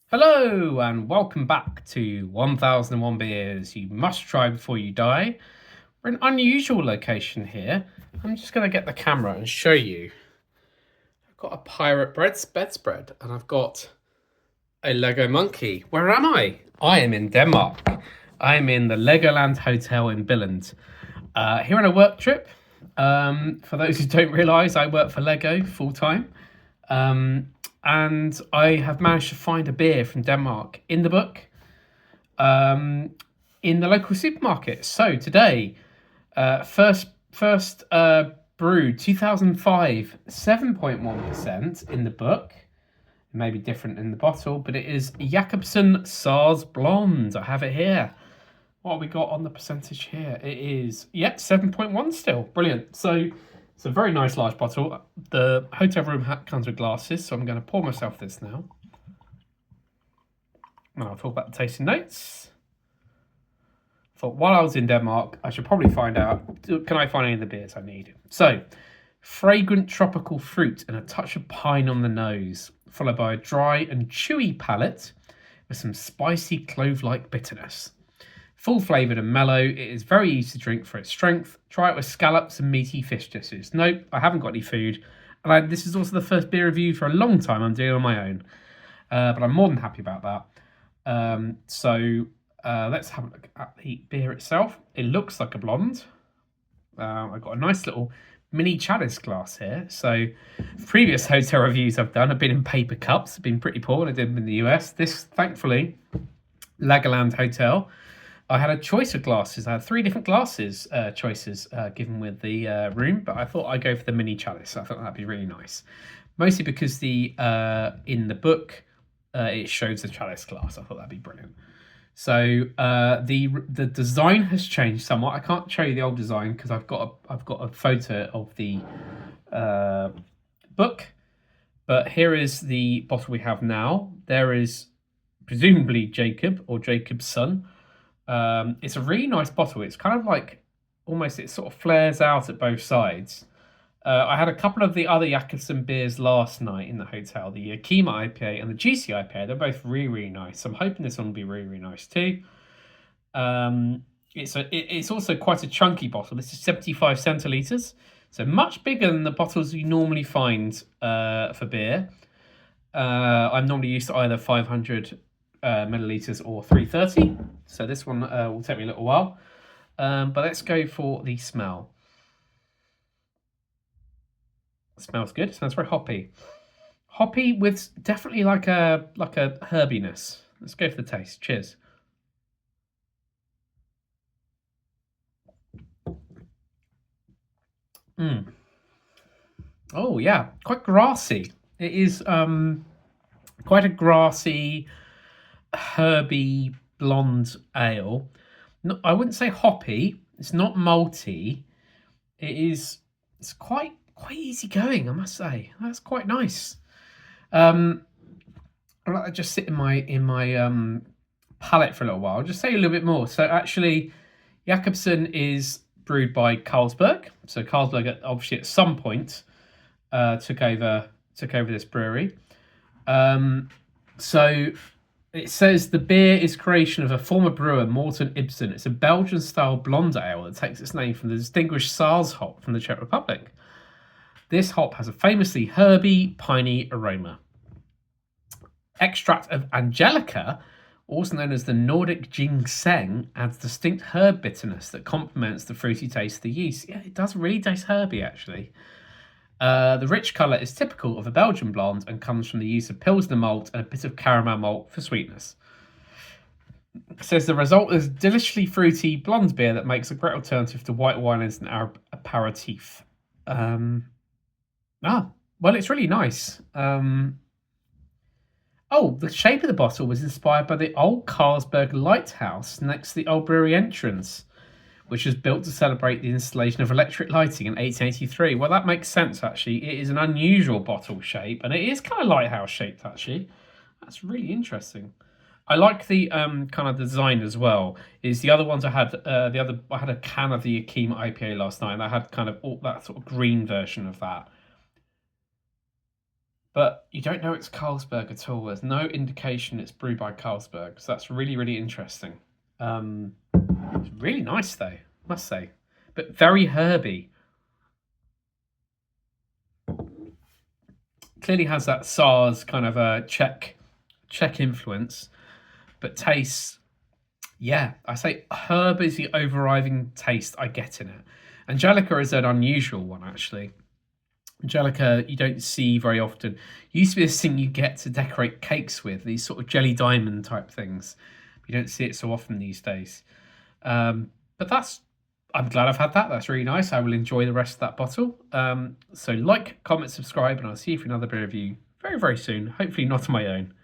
Hello and welcome back to 1001 Beers You Must Try Before You Die. We're in an unusual location here. I'm just going to get the camera and show you. I've got a pirate bedspread and I've got a Lego monkey. Where am I? I am in Denmark. I am in the Legoland Hotel in Billund. Here on a work trip. For those who don't realise, I work for Lego full time. And I have managed to find a beer from Denmark in the book, in the local supermarket. So today, first brewed 2005, 7.1% in the book. It may be different in the bottle, but it is Jacobsen Saaz Blonde. I have it here. What have we got on the percentage here? It is, 7.1 still. Brilliant. So it's a very nice large bottle. The hotel room comes with glasses, so I'm going to pour myself this now. And I'll talk about the tasting notes. Thought while I was in Denmark, I should probably find out, can I find any of the beers I need? So, fragrant tropical fruit and a touch of pine on the nose, followed by a dry and chewy palate with some spicy clove-like bitterness. Full flavoured and mellow, it is very easy to drink for its strength. Try it with scallops and meaty fish dishes. Nope, I haven't got any food. And this is also the first beer review for a long time I'm doing on my own. But I'm more than happy about that. Let's have a look at the beer itself. It looks like a blonde. I've got a nice little mini chalice glass here. So previous hotel reviews I've done have been in paper cups. Have been pretty poor. I did them in the US. This, thankfully, Legoland Hotel, I had a choice of glasses. I had 3 different glasses choices given with the room, but I thought I'd go for the mini chalice. I thought that'd be really nice. Mostly because in the book, it shows the chalice glass. I thought that'd be brilliant. So the design has changed somewhat. I can't show you the old design because I've got a photo of the book, but here is the bottle we have now. There is presumably Jacob or Jacob's son. It's a really nice bottle. It's kind of like almost, it sort of flares out at both sides. I had a couple of the other Jacobsen beers last night in the hotel, the Yakima IPA and the GC IPA. They're both really, really nice. So I'm hoping this one will be really, really nice too. It's also quite a chunky bottle. This is 75 centilitres, so much bigger than the bottles you normally find for beer. I'm normally used to either 500 millilitres or 330. So this one will take me a little while. But let's go for the smell. It smells good. It smells very hoppy. Hoppy with definitely like a herbiness. Let's go for the taste. Cheers. Oh yeah, quite grassy. It is quite a grassy, herby blonde ale. No, I wouldn't say hoppy. It's not malty. It's quite easy going, I must say. That's quite nice. I like to just sit in my palate for a little while. I'll just say a little bit more. So actually, Jacobsen is brewed by Carlsberg. So Carlsberg obviously at some point took over this brewery. So it says the beer is creation of a former brewer, Morten Ibsen. It's a Belgian-style blonde ale that takes its name from the distinguished Saaz hop from the Czech Republic. This hop has a famously herby, piney aroma. Extract of Angelica, also known as the Nordic ginseng, adds distinct herb bitterness that complements the fruity taste of the yeast. Yeah, it does really taste herby, actually. The rich colour is typical of a Belgian blonde and comes from the use of Pilsner malt and a bit of caramel malt for sweetness. It says the result is deliciously fruity blonde beer that makes a great alternative to white wine as an aperitif. Well, it's really nice. The shape of the bottle was inspired by the old Carlsberg lighthouse next to the old brewery entrance, which was built to celebrate the installation of electric lighting in 1883. Well, that makes sense, actually. It is an unusual bottle shape, and it is kind of lighthouse shaped, actually. That's really interesting. I like the kind of design as well. Is the other ones I had I had a can of the Yakima IPA last night, and I had kind of all that sort of green version of that. But you don't know it's Carlsberg at all. There's no indication it's brewed by Carlsberg. So that's really, really interesting. It's really nice though, must say. But very herby. Clearly has that Saaz kind of a Czech influence. But tastes, yeah, I say herb is the overriding taste I get in it. Angelica is an unusual one, actually. Angelica, you don't see very often. Used to be this thing you get to decorate cakes with, these sort of jelly diamond type things. You don't see it so often these days. But I'm glad I've had that. That's really nice. I will enjoy the rest of that bottle. So like, comment, subscribe, and I'll see you for another beer review very, very soon. Hopefully not on my own.